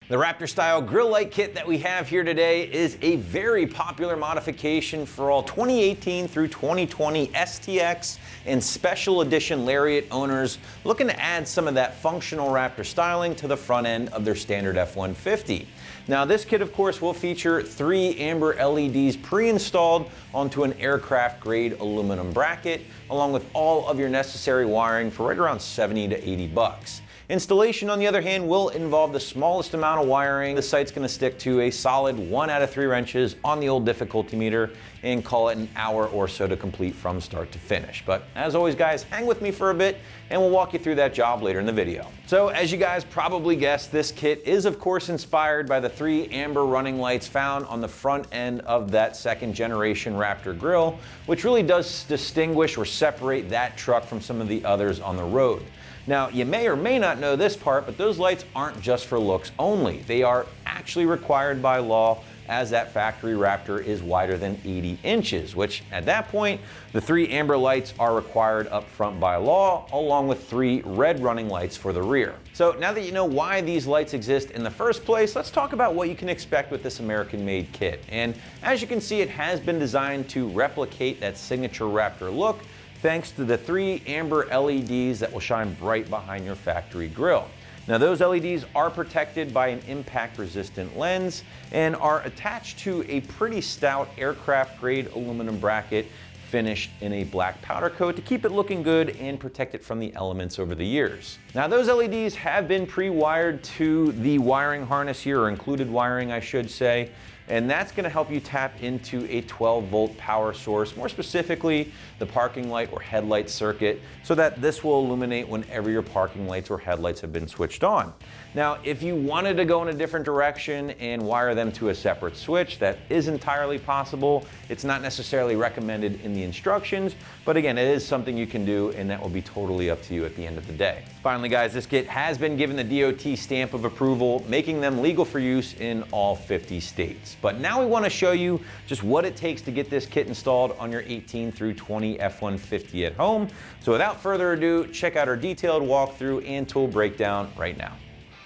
The Raptor style grill light kit that we have here today is a very popular modification for all 2018 through 2020 STX and Special Edition Lariat owners looking to add some of that functional Raptor styling to the front end of their standard F-150. Now this kit of course will feature 3 amber LEDs pre-installed onto an aircraft grade aluminum bracket along with all of your necessary wiring for right around 70 to 80 bucks. Installation, on the other hand, will involve the smallest amount of wiring. The site's going to stick to a solid 1 out of 3 wrenches on the old difficulty meter and call it an hour or so to complete from start to finish. But as always guys, hang with me for a bit and we'll walk you through that job later in the video. So as you guys probably guessed, this kit is of course inspired by the 3 amber running lights found on the front end of that second generation Raptor grill, which really does distinguish or separate that truck from some of the others on the road. Now, you may or may not know this part, but those lights aren't just for looks only. They are actually required by law as that factory Raptor is wider than 80 inches, which at that point, the 3 amber lights are required up front by law, along with 3 red running lights for the rear. So now that you know why these lights exist in the first place, let's talk about what you can expect with this American-made kit. And as you can see, it has been designed to replicate that signature Raptor look, thanks to the 3 amber LEDs that will shine bright behind your factory grill. Now those LEDs are protected by an impact resistant lens and are attached to a pretty stout aircraft grade aluminum bracket finished in a black powder coat to keep it looking good and protect it from the elements over the years. Now those LEDs have been pre-wired to the wiring harness here, or included wiring I should say, and that's going to help you tap into a 12-volt power source, more specifically the parking light or headlight circuit, so that this will illuminate whenever your parking lights or headlights have been switched on. Now, if you wanted to go in a different direction and wire them to a separate switch, that is entirely possible. It's not necessarily recommended in the instructions, but again, it is something you can do, and that will be totally up to you at the end of the day. Finally, guys, this kit has been given the DOT stamp of approval, making them legal for use in all 50 states. But now we want to show you just what it takes to get this kit installed on your 18 through 20 F-150 at home. So without further ado, check out our detailed walkthrough and tool breakdown right now.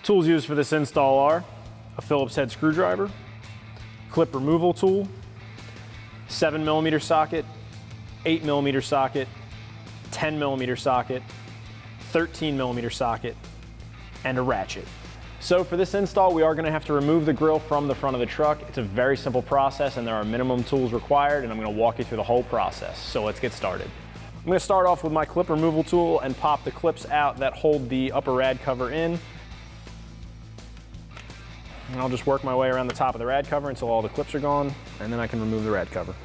Tools used for this install are a Phillips head screwdriver, clip removal tool, 7mm socket, 8mm socket, 10mm socket, 13mm socket, and a ratchet. So for this install, we are going to have to remove the grill from the front of the truck. It's a very simple process and there are minimum tools required, and I'm going to walk you through the whole process. So let's get started. I'm going to start off with my clip removal tool and pop the clips out that hold the upper rad cover in. And I'll just work my way around the top of the rad cover until all the clips are gone, and then I can remove the rad cover.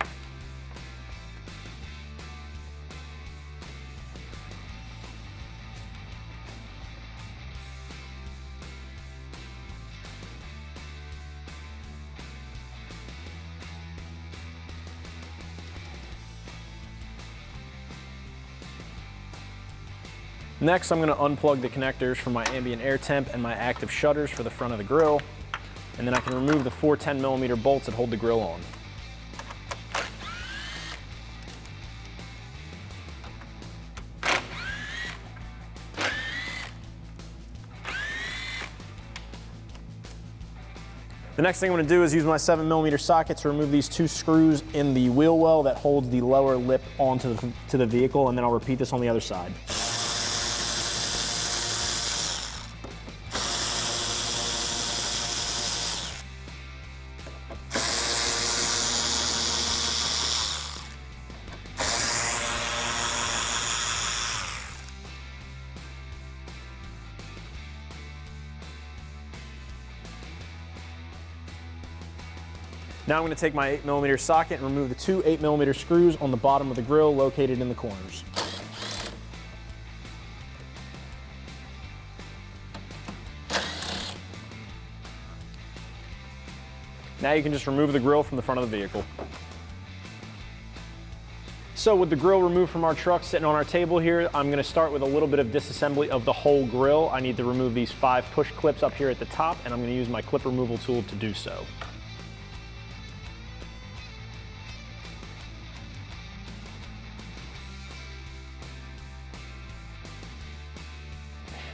Next, I'm going to unplug the connectors for my ambient air temp and my active shutters for the front of the grill, and then I can remove the 4 10mm bolts that hold the grill on. The next thing I'm going to do is use my 7mm socket to remove these 2 screws in the wheel well that holds the lower lip onto the vehicle, and then I'll repeat this on the other side. Now I'm going to take my 8mm socket and remove the 2 8mm screws on the bottom of the grill located in the corners. Now you can just remove the grill from the front of the vehicle. So with the grill removed from our truck sitting on our table here, I'm going to start with a little bit of disassembly of the whole grill. I need to remove these 5 push clips up here at the top, and I'm going to use my clip removal tool to do so.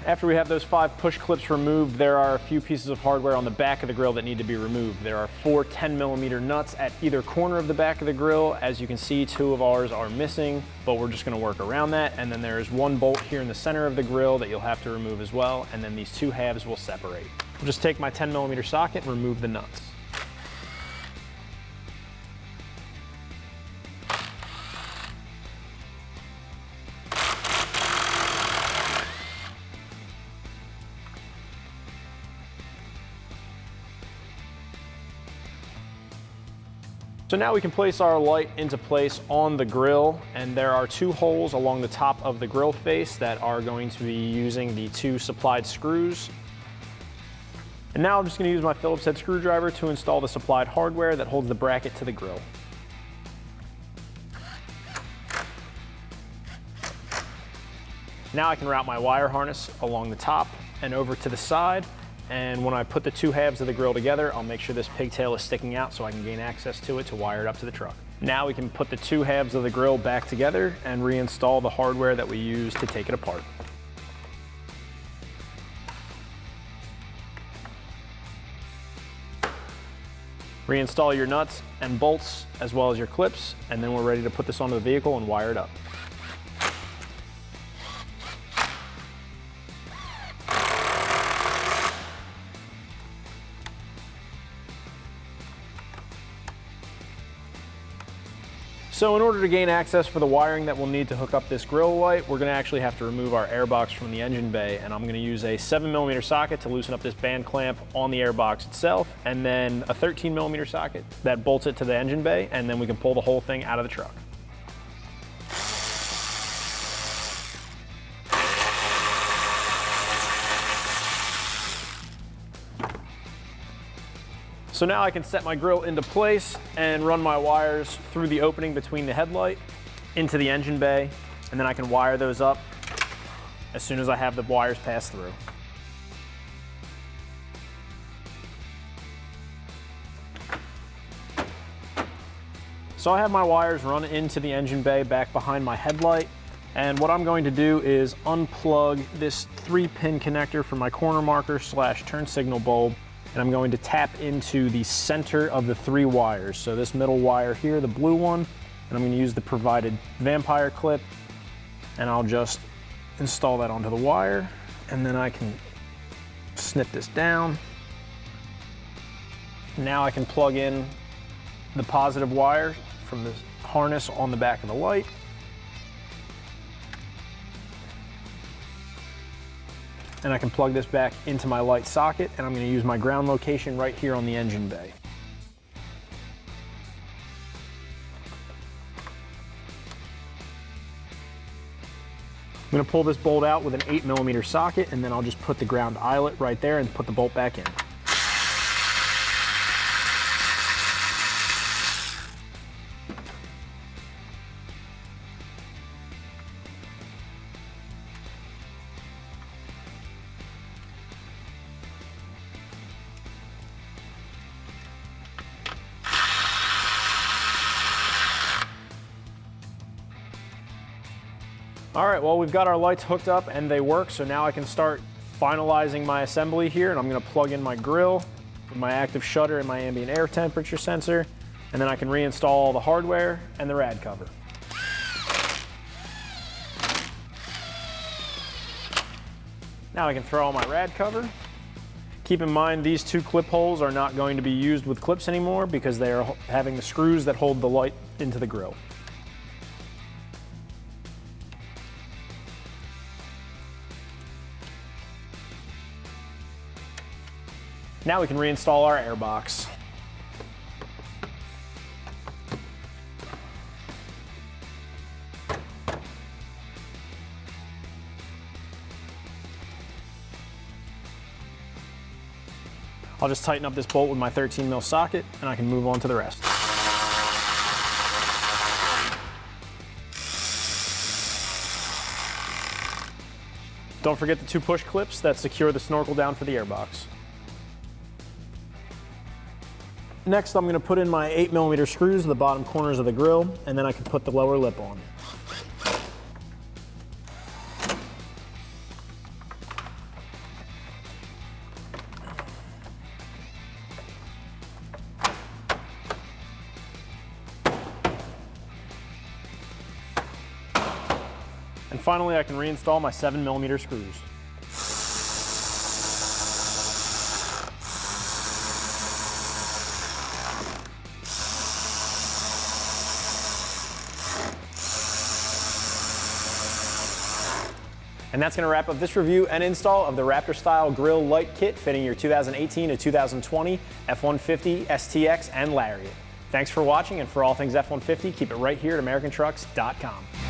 After we have those 5 push clips removed, there are a few pieces of hardware on the back of the grill that need to be removed. There are 4 10mm nuts at either corner of the back of the grill. As you can see, 2 of ours are missing, but we're just gonna work around that. And then there's 1 bolt here in the center of the grill that you'll have to remove as well. And then these 2 halves will separate. I'll just take my 10mm socket and remove the nuts. So now we can place our light into place on the grill, and there are 2 holes along the top of the grill face that are going to be using the 2 supplied screws. And now I'm just going to use my Phillips head screwdriver to install the supplied hardware that holds the bracket to the grill. Now I can route my wire harness along the top and over to the side. And when I put the 2 halves of the grill together, I'll make sure this pigtail is sticking out so I can gain access to it to wire it up to the truck. Now we can put the 2 halves of the grill back together and reinstall the hardware that we use to take it apart. Reinstall your nuts and bolts as well as your clips, and then we're ready to put this onto the vehicle and wire it up. So in order to gain access for the wiring that we'll need to hook up this grill light, we're gonna actually have to remove our airbox from the engine bay, and I'm gonna use a 7mm socket to loosen up this band clamp on the airbox itself, and then a 13mm socket that bolts it to the engine bay, and then we can pull the whole thing out of the truck. So now I can set my grill into place and run my wires through the opening between the headlight into the engine bay, and then I can wire those up as soon as I have the wires pass through. So I have my wires run into the engine bay back behind my headlight, and what I'm going to do is unplug this 3-pin connector from my corner marker / turn signal bulb, and I'm going to tap into the center of the 3 wires. So this middle wire here, the blue one, and I'm going to use the provided Vampire clip, and I'll just install that onto the wire, and then I can snip this down. Now I can plug in the positive wire from the harness on the back of the light. And I can plug this back into my light socket, and I'm going to use my ground location right here on the engine bay. I'm going to pull this bolt out with an 8mm socket, and then I'll just put the ground eyelet right there and put the bolt back in. All right, well, we've got our lights hooked up and they work, so now I can start finalizing my assembly here, and I'm gonna plug in my grill with my active shutter and my ambient air temperature sensor, and then I can reinstall all the hardware and the rad cover. Now I can throw on my rad cover. Keep in mind, these 2 clip holes are not going to be used with clips anymore because they are having the screws that hold the light into the grill. Now we can reinstall our airbox. I'll just tighten up this bolt with my 13mm socket, and I can move on to the rest. Don't forget the 2 push clips that secure the snorkel down for the airbox. Next, I'm going to put in my 8mm screws to the bottom corners of the grill, and then I can put the lower lip on. And finally, I can reinstall my 7mm screws. And that's going to wrap up this review and install of the Raptor Style Grill Light Kit fitting your 2018 to 2020 F-150, STX, and Lariat. Thanks for watching, and for all things F-150, keep it right here at AmericanTrucks.com.